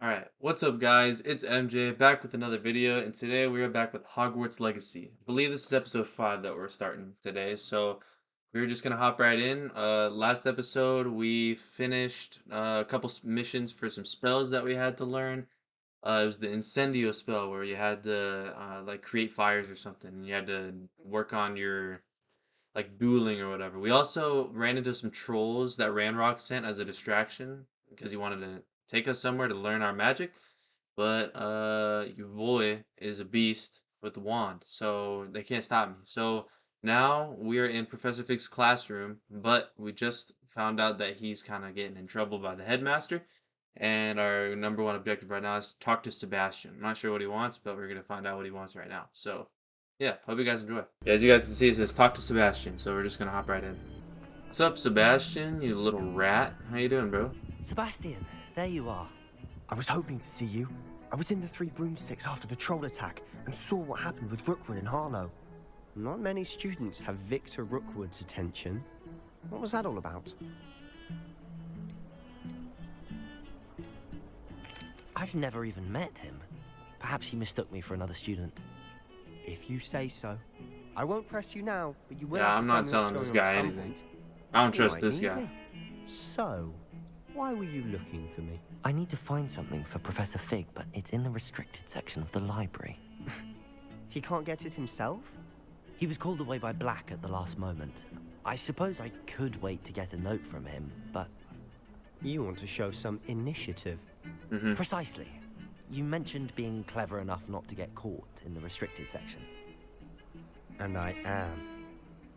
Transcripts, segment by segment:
Alright, what's up guys? It's MJ back with another video, and today we are back with Hogwarts Legacy. I believe this is episode 5 that we're starting today, so we're just gonna hop right in. Last episode we finished a couple missions for some spells that we had to learn. It was the Incendio spell where you had to like create fires or something, and you had to work on your like dueling or whatever. We also ran into some trolls that Ranrock sent as a distraction because he wanted to take us somewhere to learn our magic. But your boy is a beast with the wand, so they can't stop me. So now we are in Professor Fig's classroom, but we just found out that he's kind of getting in trouble by the headmaster. And our number one objective right now is to talk to Sebastian. I'm not sure what he wants, but we're gonna find out what he wants right now. So yeah, hope you guys enjoy. Yeah, as you guys can see, it says talk to Sebastian, so we're just gonna hop right in. What's up, Sebastian? You little rat. How you doing, bro? Sebastian, there you are. I was hoping to see you. I was in the Three Broomsticks after the troll attack and saw what happened with Rookwood and Harlow. Not many students have Victor Rookwood's attention. What was that all about? I've never even met him. Perhaps he mistook me for another student. If you say so. I won't press you now, but you will Yeah, have I'm to tell not me telling what's this going on guy at some anything. point. I don't trust Right, this neither. guy. So, why were you looking for me? I need to find something for Professor Fig, but it's in the restricted section of the library. He can't get it himself? He was called away by Black at the last moment. I suppose I could wait to get a note from him, but... You want to show some initiative. Precisely. You mentioned being clever enough not to get caught in the restricted section. And I am.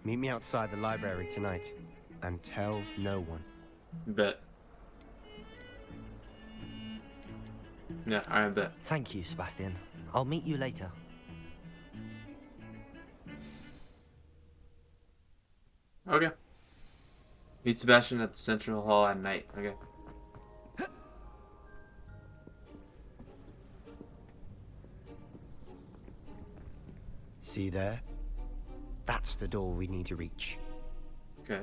Meet me outside the library tonight, and tell no one. Bet. Yeah, I bet. Thank you, Sebastian. I'll meet you later. Okay. Meet Sebastian at the Central Hall at night. Okay. See there? That's the door we need to reach. Okay.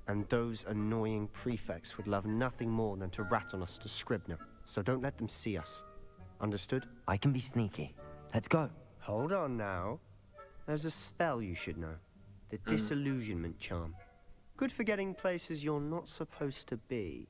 And those annoying prefects would love nothing more than to rat on us to Scribner, so don't let them see us. Understood? I can be sneaky. Let's go. Hold on now. There's a spell you should know. The Disillusionment Charm. Good for getting places you're not supposed to be.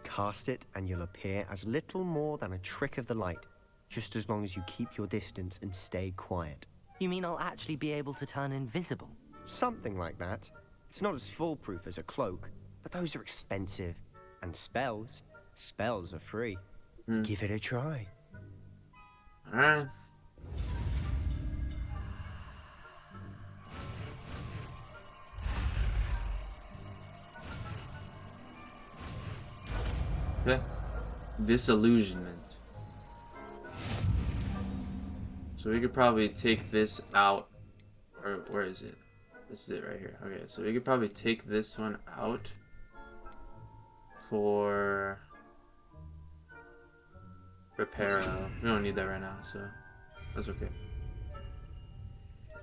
Cast it and you'll appear as little more than a trick of the light, just as long as you keep your distance and stay quiet. You mean I'll actually be able to turn invisible? Something like that. It's not as foolproof as a cloak, but those are expensive. And spells are free. Give it a try. Alright. Okay. Disillusionment. So we could probably take this out. Or where is it? This is it right here. Okay, so we could probably take this one out for Reparo. We don't need that right now, so that's okay.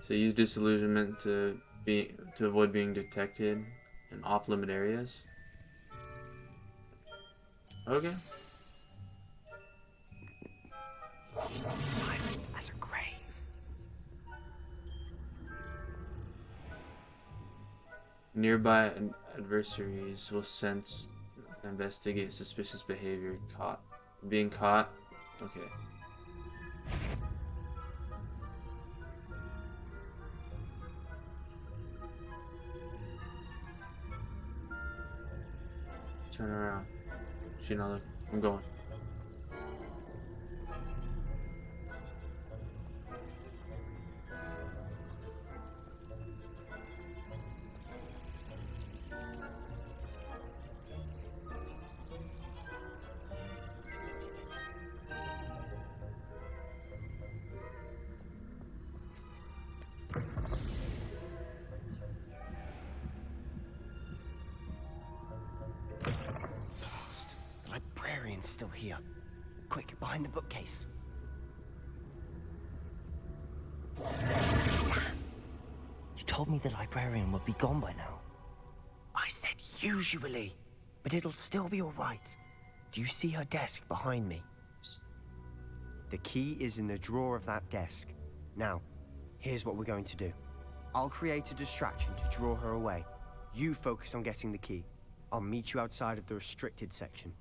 So use disillusionment to avoid being detected in off-limit areas. Okay. Silent as a grave. Nearby adversaries will sense and investigate suspicious behavior. Being caught. Okay. Turn around. She not look. I'm going. Blast. The librarian's still here. Quick, behind the bookcase. You told me the librarian would be gone by now. I said usually, but it'll still be all right. Do you see her desk behind me? The key is in the drawer of that desk. Now, here's what we're going to do. I'll create a distraction to draw her away. You focus on getting the key. I'll meet you outside of the restricted section.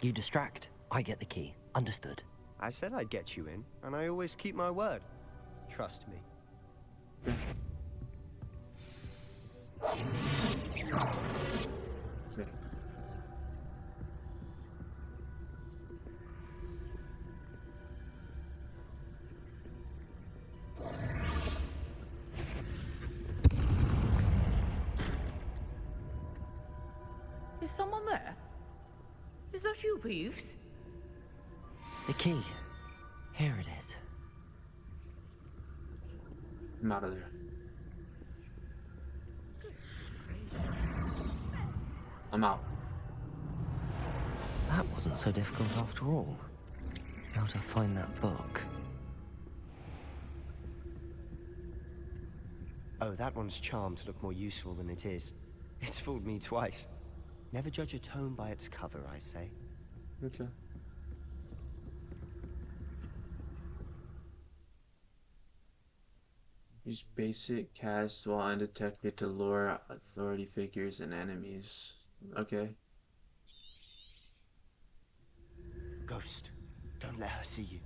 You distract, I get the key. Understood. I said I'd get you in, and I always keep my word. Trust me. Okay. Is someone there? Is that you, Peeves? The key. Here it is. I'm out of there. I'm out. That wasn't so difficult after all. How to find that book. Oh, that one's charmed to look more useful than it is. It's fooled me twice. Never judge a tome by its cover, I say. Okay. Use basic cast while undetected to lure authority figures and enemies. Okay. Ghost, don't let her see you.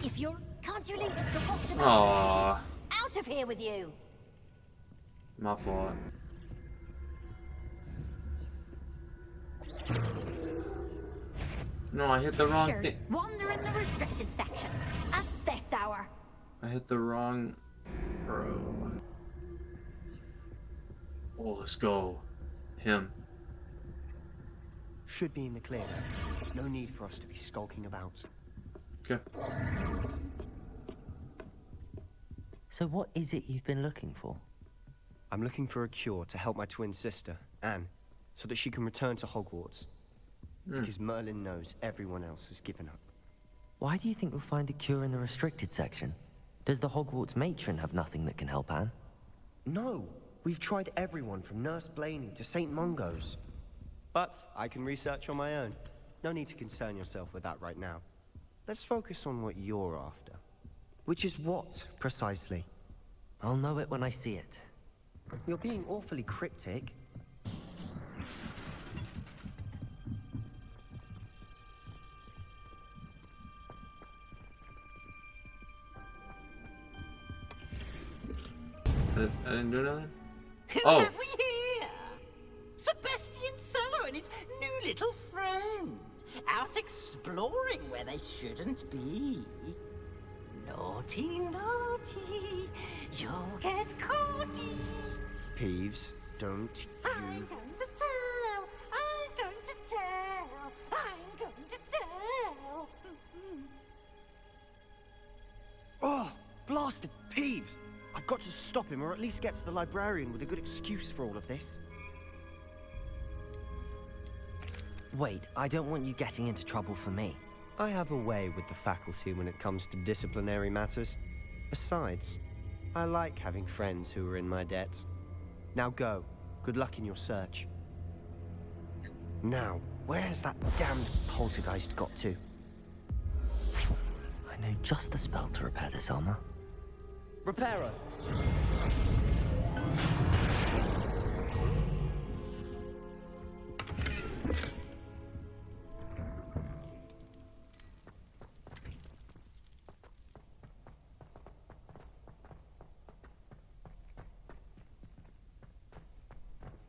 If you're... Can't you leave us to watch the Aww. Out of here with you! My fault. No, I hit the wrong Sure, thing. wander in the restricted section. At this hour. I hit the wrong row. Oh, let's go. Him. Should be in the clear. No need for us to be skulking about. Okay. So what is it you've been looking for? I'm looking for a cure to help my twin sister, Anne, so that she can return to Hogwarts. Because Merlin knows everyone else has given up. Why do you think we'll find a cure in the restricted section? Does the Hogwarts matron have nothing that can help Anne? No! We've tried everyone from Nurse Blaney to St. Mungo's. But I can research on my own. No need to concern yourself with that right now. Let's focus on what you're after. Which is what, precisely? I'll know it when I see it. You're being awfully cryptic. I didn't do nothing? Who Oh. have we here? Sebastian Cello and his new little friend. Out exploring where they shouldn't be. Naughty, naughty. You'll get caughty. Peeves, don't I'm you... going to tell. I'm going to tell. I'm going to tell. Oh, blasted Peeves! I've got to stop him, or at least get to the librarian with a good excuse for all of this. Wait, I don't want you getting into trouble for me. I have a way with the faculty when it comes to disciplinary matters. Besides, I like having friends who are in my debt. Now go. Good luck in your search. Now, where has that damned poltergeist got to? I know just the spell to repair this armor. Reparo!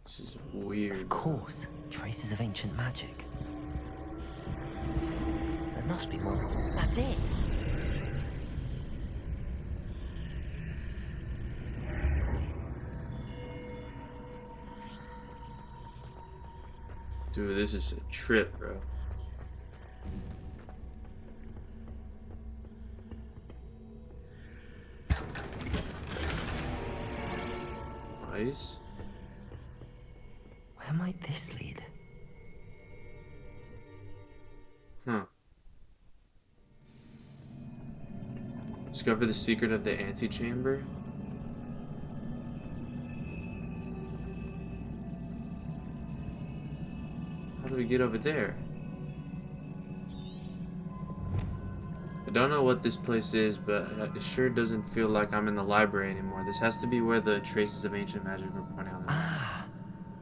This is weird. Of course, traces of ancient magic. There must be more. That's it. Dude, this is a trip, bro. Nice. Where might this lead? Huh. Discover the secret of the antechamber. How do we get over there? I don't know what this place is, but it sure doesn't feel like I'm in the library anymore. This has to be where the traces of ancient magic were pointing on the map. Ah,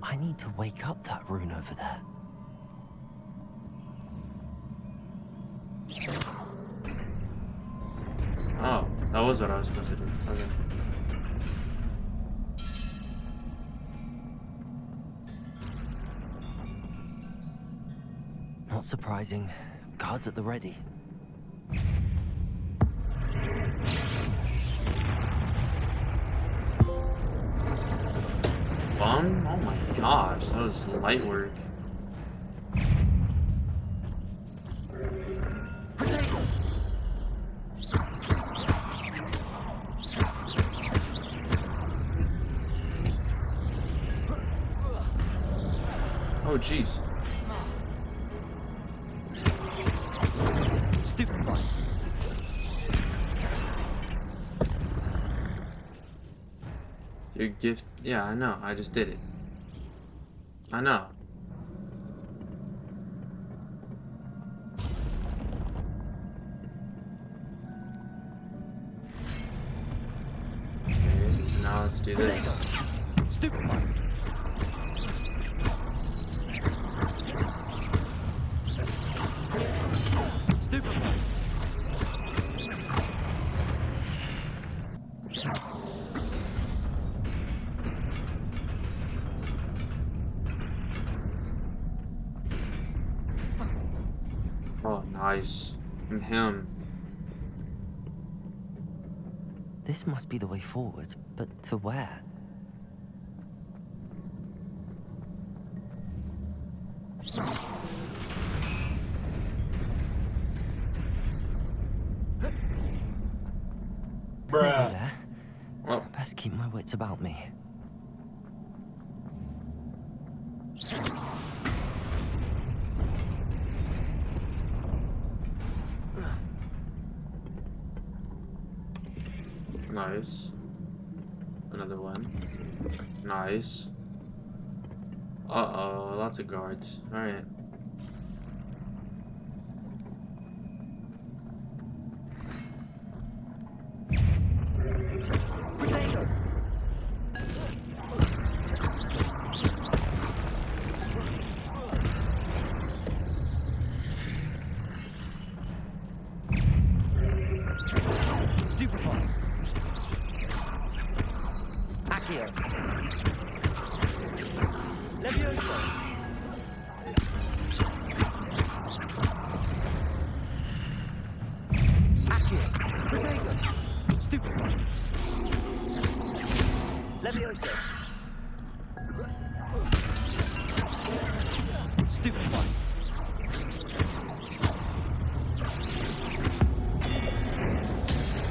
I need to wake up that rune over there. Oh, that was what I was supposed to do. Okay. Not surprising. Guards at the ready. Fun? Oh my gosh, that was light work. Oh jeez. Stupefy. Your gift. Yeah, I know. I just did it. I know. Okay, so now let's do this. Stupefy. Stupefy. Oh, nice. And him. This must be the way forward, but to where? Bruh. There. Oh. Best keep my wits about me. Nice. Another one. Nice. Uh-oh, lots of guards. Alright. Stupefy. Accio. Levioso. Accio. Protego. Stupefy. Levioso. Stupefy.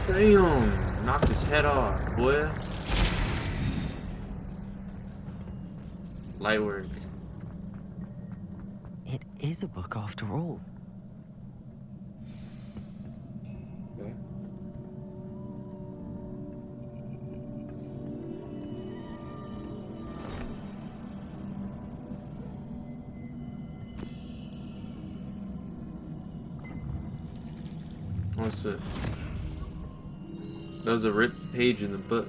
Damn! Knocked his head off, boy. Light work. It is a book after all. Okay. What's it? That was a ripped page in the book.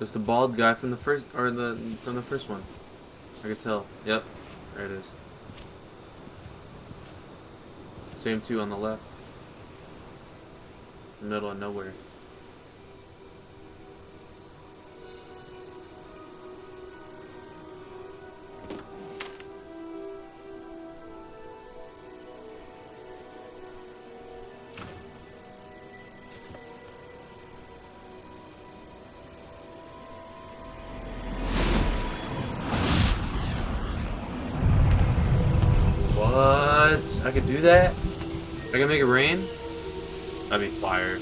It's the bald guy from the first, or from the first one. I could tell. Yep, there it is. Same two on the left. Middle of nowhere. Nice. I could do that. I can make it rain. That'd be fire.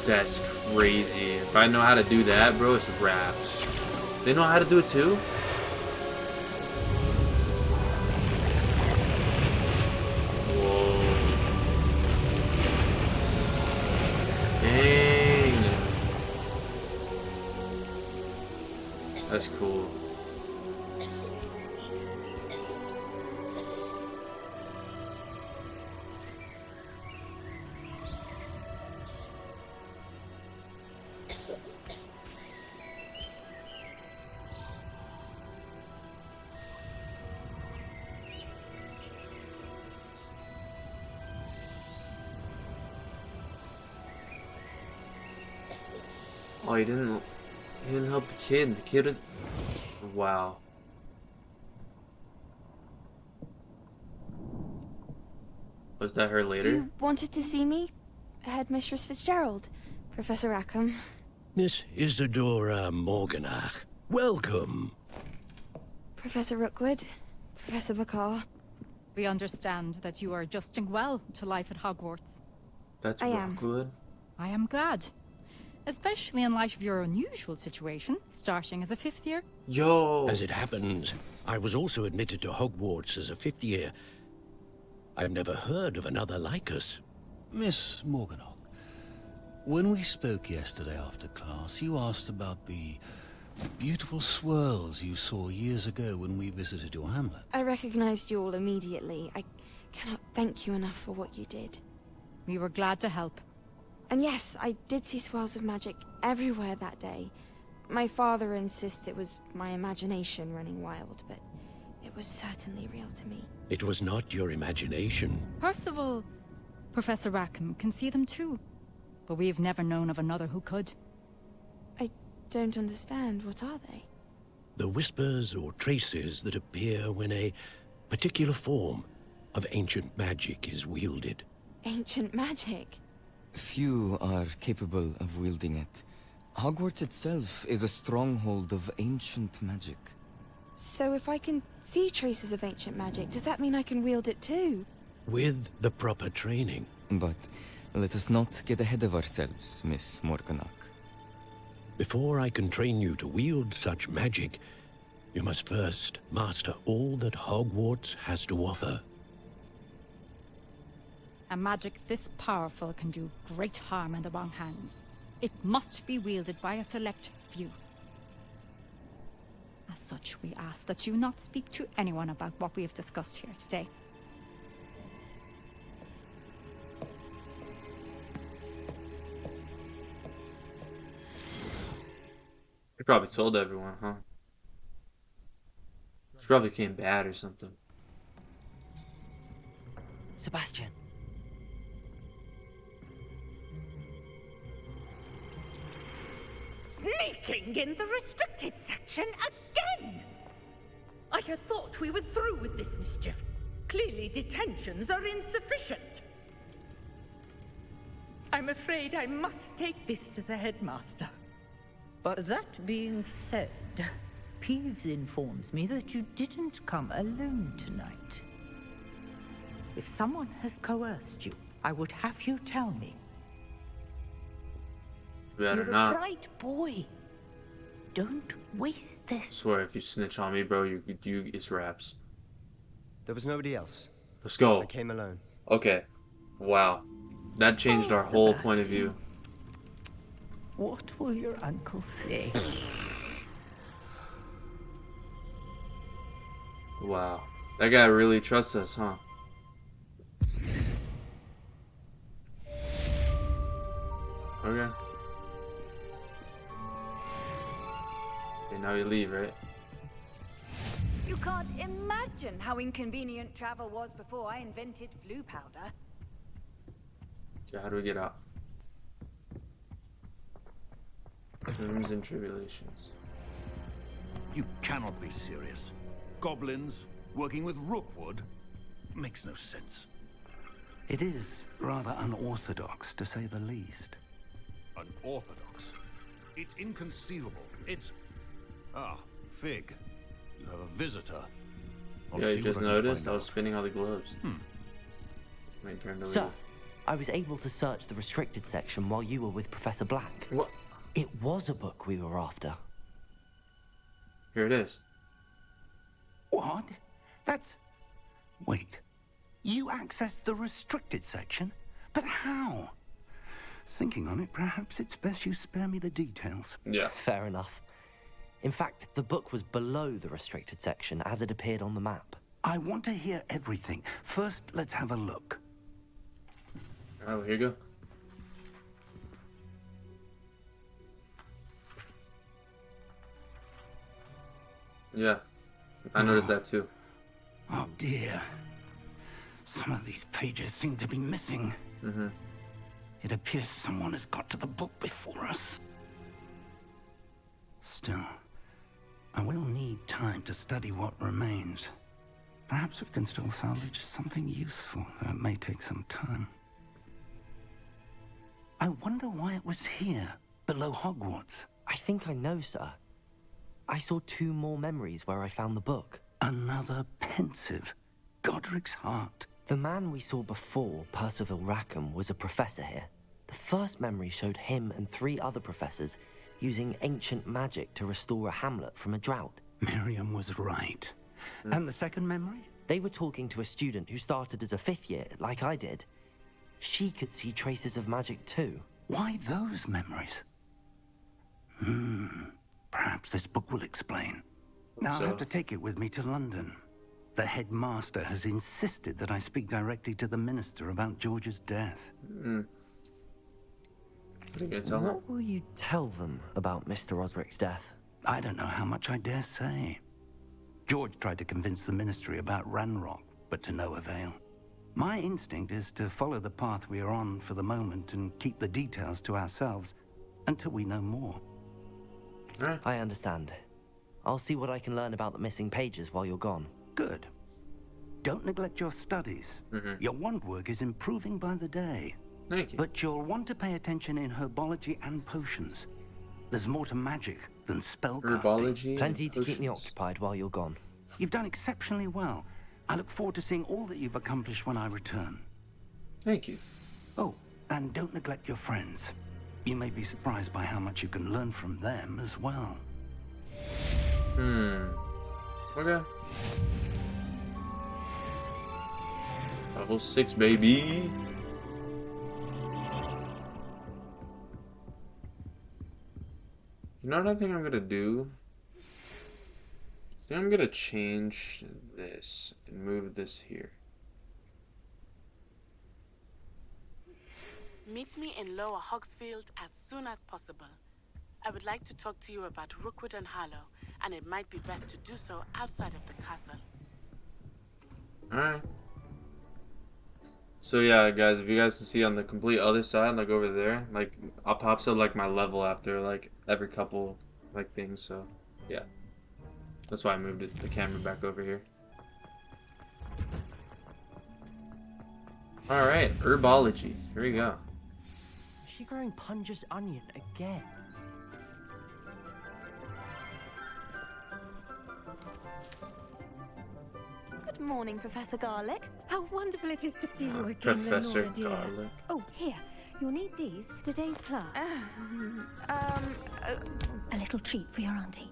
That's crazy. If I know how to do that, bro, it's raps. They know how to do it too? Whoa. Dang. That's cool. Oh, he didn't help the kid. The kid was... Wow. Was that her later? You wanted to see me? Headmistress Fitzgerald, Professor Rackham. Miss Isadora Morganach, welcome. Professor Rookwood, Professor Bakar. We understand that you are adjusting well to life at Hogwarts. That's I am. good. I am glad. Especially in light of your unusual situation, starting as a 5th year. Yo. As it happens, I was also admitted to Hogwarts as a 5th year. I've never heard of another like us. Miss Morganach, when we spoke yesterday after class, you asked about the beautiful swirls you saw years ago when we visited your hamlet. I recognized you all immediately. I cannot thank you enough for what you did. We were glad to help. And yes, I did see swirls of magic everywhere that day. My father insists it was my imagination running wild, but it was certainly real to me. It was not your imagination. Percival, Professor Rackham can see them too. But we've never known of another who could. I don't understand. What are they? The whispers or traces that appear when a particular form of ancient magic is wielded. Ancient magic? Few are capable of wielding it. Hogwarts itself is a stronghold of ancient magic. So if I can see traces of ancient magic, does that mean I can wield it too? With the proper training. But let us not get ahead of ourselves, Miss Morganach. Before I can train you to wield such magic, you must first master all that Hogwarts has to offer. A magic this powerful can do great harm in the wrong hands. It must be wielded by a select few. As such, we ask that you not speak to anyone about what we have discussed here today. He probably told everyone, huh? She probably came bad or something. Sebastian. Sneaking in the restricted section again! I had thought we were through with this mischief. Clearly detentions are insufficient. I'm afraid I must take this to the headmaster. But That being said, Peeves informs me that you didn't come alone tonight. If someone has coerced you, I would have you tell me. Better You're not. a bright boy. Don't waste this. Swear, if you snitch on me, bro, you it's raps. there was nobody else. Let's go. I came alone. Okay. Wow. That changed our whole point of view. What will your uncle say? Wow. That guy really trusts us, huh? Okay. Okay, now you leave, right? You can't imagine how inconvenient travel was before I invented flu powder. Okay, how do we get out? Tombs and tribulations. You cannot be serious. Goblins working with Rookwood makes no sense. It is rather unorthodox, to say the least. Unorthodox? It's inconceivable. It's... Ah, Fig. You have a visitor. I'll Yeah, see you just what I can noticed find I was out. spinning all the globes. Wait, turn to Sir, leave. I was able to search the restricted section while you were with Professor Black. What? It was a book we were after. Here it is. What? That's... Wait. You accessed the restricted section? But how? Thinking on it, perhaps it's best you spare me the details. Yeah. Fair enough. In fact, the book was below the restricted section as it appeared on the map. I want to hear everything. First, let's have a look. Oh, here you go. Yeah, I noticed that too. Oh dear. Some of these pages seem to be missing. It appears someone has got to the book before us. Still, I will need time to study what remains. Perhaps we can still salvage something useful, though it may take some time. I wonder why it was here, below Hogwarts. I think I know, sir. I saw 2 more memories where I found the book. Another pensive Godric's heart. The man we saw before, Percival Rackham, was a professor here. The first memory showed him and 3 other professors using ancient magic to restore a hamlet from a drought. Miriam was right. And the second memory? They were talking to a student who started as a 5th year, like I did. She could see traces of magic too. Why those memories? Perhaps this book will explain. Now I'll have to take it with me to London. The headmaster has insisted that I speak directly to the minister about George's death. What are you gonna tell them? What will you tell them about Mr. Osric's death? I don't know how much I dare say. George tried to convince the ministry about Ranrock, but to no avail. My instinct is to follow the path we are on for the moment and keep the details to ourselves until we know more. I understand. I'll see what I can learn about the missing pages while you're gone. Good. Don't neglect your studies. Your wand work is improving by the day. Thank you. But you'll want to pay attention in herbology and potions. There's more to magic than spellcasting. Herbology. Plenty to keep me occupied while you're gone. You've done exceptionally well. I look forward to seeing all that you've accomplished when I return. Thank you. Oh, and don't neglect your friends. You may be surprised by how much you can learn from them as well. Okay. Level 6, baby. You know what I think I'm gonna do? I think I'm gonna change this and move this here. Meet me in Lower Hogsfield as soon as possible. I would like to talk to you about Rookwood and Harlow, and it might be best to do so outside of the castle. Alright. So yeah, guys, if you guys can see on the complete other side, like over there, like I'll pops up like my level after like every couple like things, so yeah. That's why I moved the camera back over here. Alright, Herbology. Here we go. Is she growing Punja's onion again? Good morning, Professor Garlick. How wonderful it is to see you again, Professor Lenora dear. Garlick. Oh, here. You'll need these for today's class. A little treat for your auntie.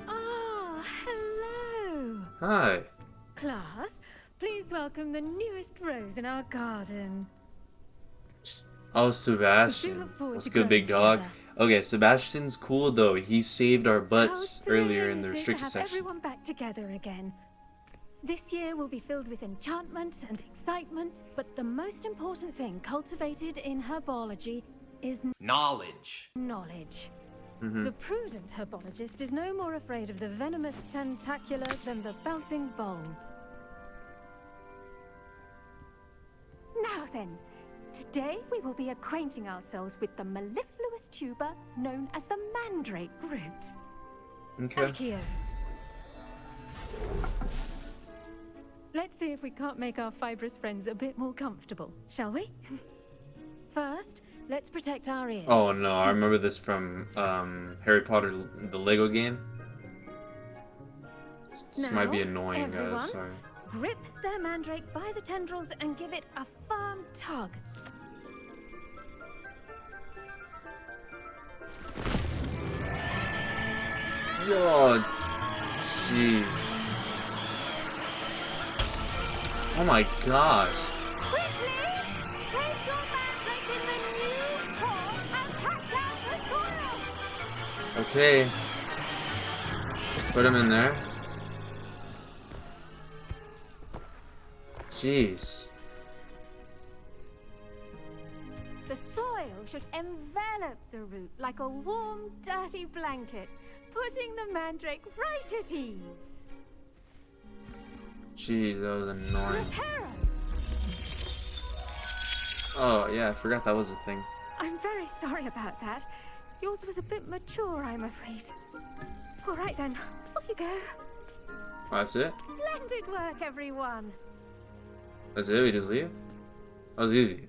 Oh, hello. Hi. Class, please welcome the newest rose in our garden. Oh, Sebastian. look forward What's to good, big growing dog? together. Okay, Sebastian's cool though. He saved our butts earlier in the Thrilling it is restricted to have section. everyone back together again. This year will be filled with enchantment and excitement, but the most important thing cultivated in herbology is knowledge. Knowledge. The prudent herbologist is no more afraid of the venomous tentacular than the bouncing bulb. Now then, today we will be acquainting ourselves with the mellifluous tuber known as the mandrake root. Okay. Accio. Let's see if we can't make our fibrous friends a bit more comfortable, shall we? First, Let's protect our ears. Oh no, I remember this from Harry Potter, the Lego game. This might be annoying, everyone, guys. Sorry. Grip their mandrake by the tendrils and give it a firm tug. Oh, jeez. Oh my gosh. Quickly, place your mandrake in the new form and pack down the soil. Okay. Put him in there. Jeez. The soil should envelop the root like a warm, dirty blanket, putting the mandrake right at ease. Jeez, that was annoying. Reparo. Oh yeah, I forgot that was a thing. I'm very sorry about that. Yours was a bit mature, I'm afraid. All right then, off you go. That's it? Splendid work, everyone. That's it? We just leave? That was easy.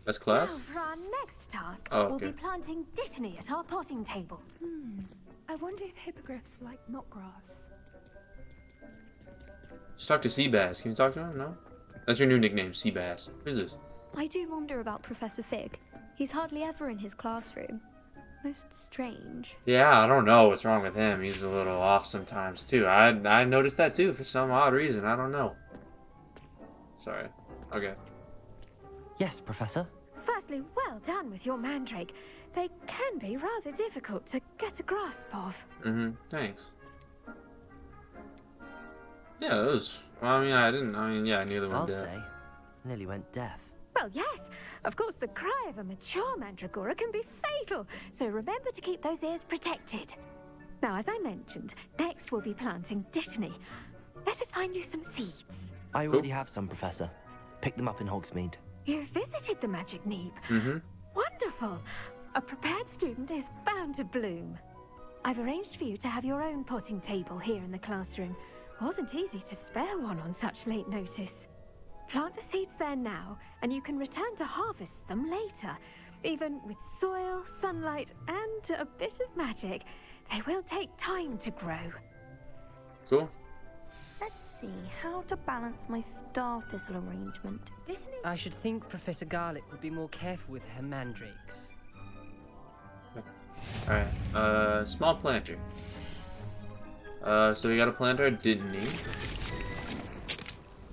That's class? Now for our next task, Oh, we'll okay. be planting dittany at our potting tables. I wonder if hippogriffs like knotgrass. Just talk to Seabass. Can you talk to him? No? That's your new nickname, Seabass. Who's this? I do wonder about Professor Fig. He's hardly ever in his classroom. Most strange. Yeah, I don't know what's wrong with him. He's a little off sometimes, too. I noticed that, too, for some odd reason. I don't know. Sorry. Okay. Yes, Professor? Firstly, well done with your mandrake. They can be rather difficult to get a grasp of. Thanks. Yeah, it was... Well, I nearly went I'll deaf. say. Nearly went deaf. Well, yes. Of course, the cry of a mature mandragora can be fatal, so remember to keep those ears protected. Now, as I mentioned, next we'll be planting dittany. Let us find you some seeds. I already have some, Professor. Picked them up in Hogsmeade. You visited the Magic Neep. Wonderful. A prepared student is bound to bloom. I've arranged for you to have your own potting table here in the classroom. Wasn't easy to spare one on such late notice. Plant the seeds there now, and you can return to harvest them later. Even with soil, sunlight, and a bit of magic, they will take time to grow. Cool. Let's see how to balance my star thistle arrangement. I should think Professor Garlick would be more careful with her mandrakes. Alright, small planter. So we got a planter, didn't he?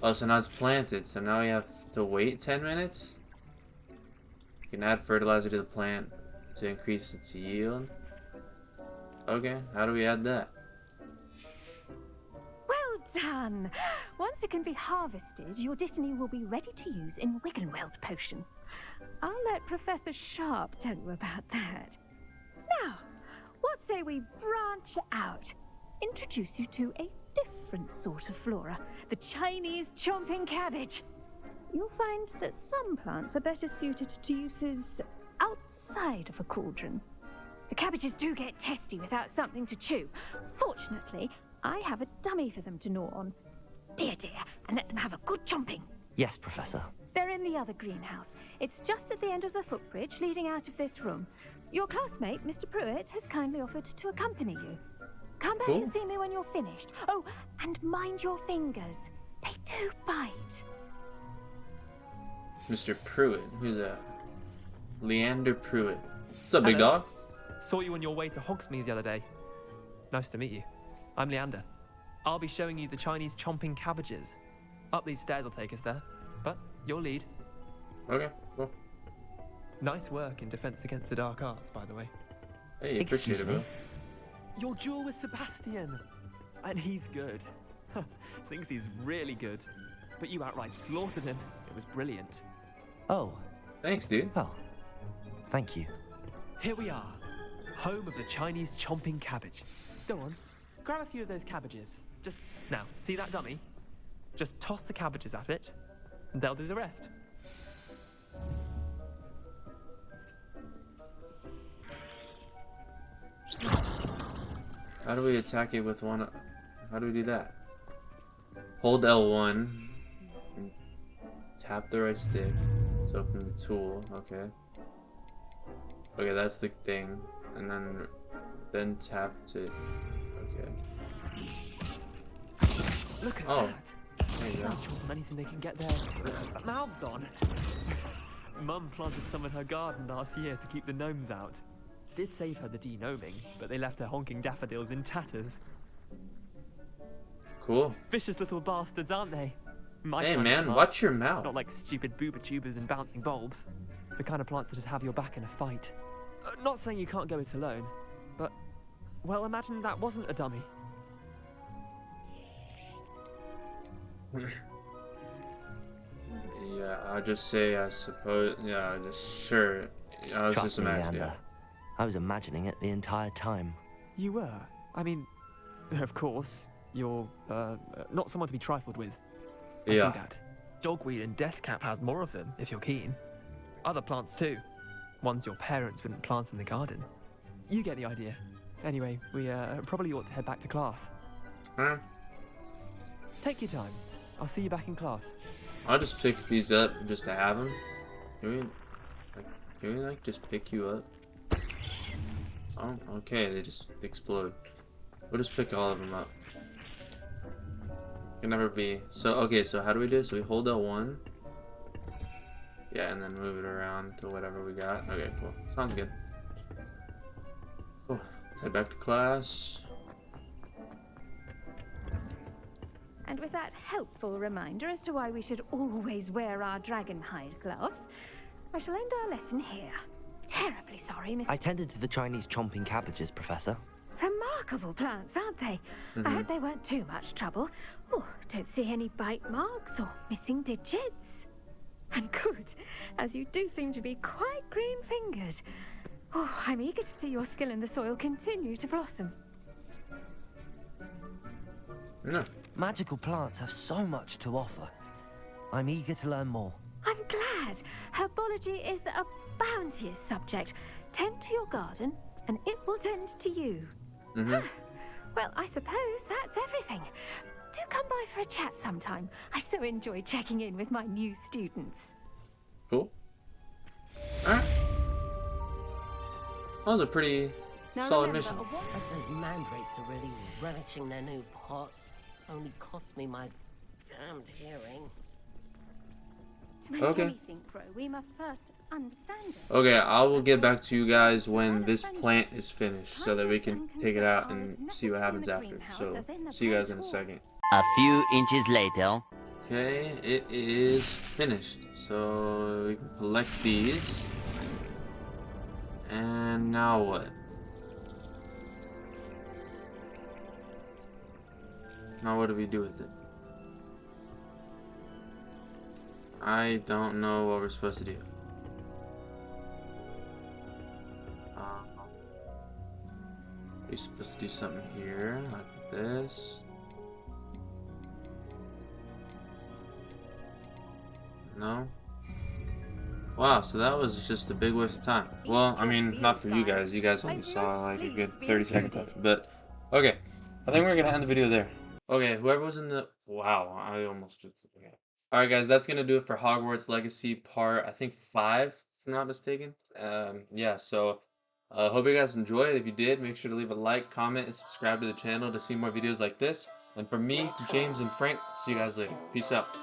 Oh, so now it's planted, so now we have to wait 10 minutes? You can add fertilizer to the plant to increase its yield. Okay, how do we add that? Well done! Once it can be harvested, your dittany will be ready to use in Wiggenweld potion. I'll let Professor Sharp tell you about that. Now, what say we branch out? Introduce you to a different sort of flora, the Chinese chomping cabbage. You'll find that some plants are better suited to uses outside of a cauldron. The cabbages do get testy without something to chew. Fortunately, I have a dummy for them to gnaw on. Be a dear and let them have a good chomping. Yes, Professor. They're in the other greenhouse. It's just at the end of the footbridge leading out of this room. Your classmate, Mr. Pruitt, has kindly offered to accompany you. Come back and see me when you're finished. Oh, and mind your fingers. They do bite. Mr. Pruitt, who's that? Leander Pruitt. What's up, big Hello. dog? Saw you on your way to Hogsmeade the other day. Nice to meet you. I'm Leander. I'll be showing you the Chinese chomping cabbages. Up these stairs will take us there, but you'll lead. Okay, cool. Nice work in Defense Against the Dark Arts, by the way. Hey, appreciate it, bro. Your duel with Sebastian. And he's good. Thinks he's really good. But you outright slaughtered him. It was brilliant. Oh. Thanks, dude. Oh, thank you. Here we are. Home of the Chinese chomping cabbage. Go on. Grab a few of those cabbages. Just, now, see that dummy? Just toss the cabbages at it, and they'll do the rest. How do we attack it with one? How do we do that? Hold L1. And tap the right stick to open the tool. Okay. Okay, that's the thing. And then tap to... Okay. Look at Oh. that. There you go. I'll show them anything they can get their mouths on. Mum planted some in her garden last year to keep the gnomes out. Did save her the de-gnoming, but they left her honking daffodils in tatters. Cool. Vicious little bastards, aren't they? My Hey kind of man, plants. watch your mouth. Not like stupid booba tubers and bouncing bulbs. The kind of plants that'd have your back in a fight. Not saying you can't go it alone, but... Well, imagine that wasn't a dummy. Yeah, I'll just say I suppose. Yeah, just sure. I was Trust just me, imagining. Leander. I was imagining it the entire time. You were? I mean, of course, you're, not someone to be trifled with. I Yeah. see that. Dogweed and deathcap has more of them, if you're keen. Other plants too. Ones your parents wouldn't plant in the garden. You get the idea. Anyway, we probably ought to head back to class. Huh? Take your time. I'll see you back in class. I'll just pick these up just to have them. Can we just pick you up? Oh, okay. They just explode. We'll just pick all of them up. Can never be. So okay. So how do we do this? So we hold L1. Yeah, and then move it around to whatever we got. Okay, cool. Sounds good. Cool. Let's head back to class. And with that helpful reminder as to why we should always wear our dragon hide gloves, I shall end our lesson here. Terribly sorry, Mr. I tended to the Chinese chomping cabbages, Professor. Remarkable plants, aren't they? I hope they weren't too much trouble. Oh, don't see any bite marks or missing digits. And good, as you do seem to be quite green-fingered. Oh, I'm eager to see your skill in the soil continue to blossom. No. Magical plants have so much to offer. I'm eager to learn more. I'm glad. Herbology is a bounteous subject. Tend to your garden, and it will tend to you. Well, I suppose that's everything. Do come by for a chat sometime. I so enjoy checking in with my new students. Cool. Alright. That was a pretty solid mission. Those mandrakes are really relishing their new pots. Only cost me my damned hearing. To make Okay. anything grow, we must first understand it. Okay, I will get back to you guys when this plant is finished so that we can take it out and see what happens after. So, see you guys in a second. A few inches later. Okay, it is finished. So, we can collect these. And now what? Now what do we do with it? I don't know what we're supposed to do. We're supposed to do something here, like this. No? Wow, so that was just a big waste of time. Well, I mean, not for you guys. You guys only saw like a good 30 seconds of it. But, okay. I think we're going to end the video there. Okay, whoever was in the... Wow, I almost just... Okay. Alright guys, that's going to do it for Hogwarts Legacy part, I think 5, if I'm not mistaken. Yeah, so... hope you guys enjoyed. If you did, make sure to leave a like, comment, and subscribe to the channel to see more videos like this. And from me, James, and Frank, see you guys later. Peace out.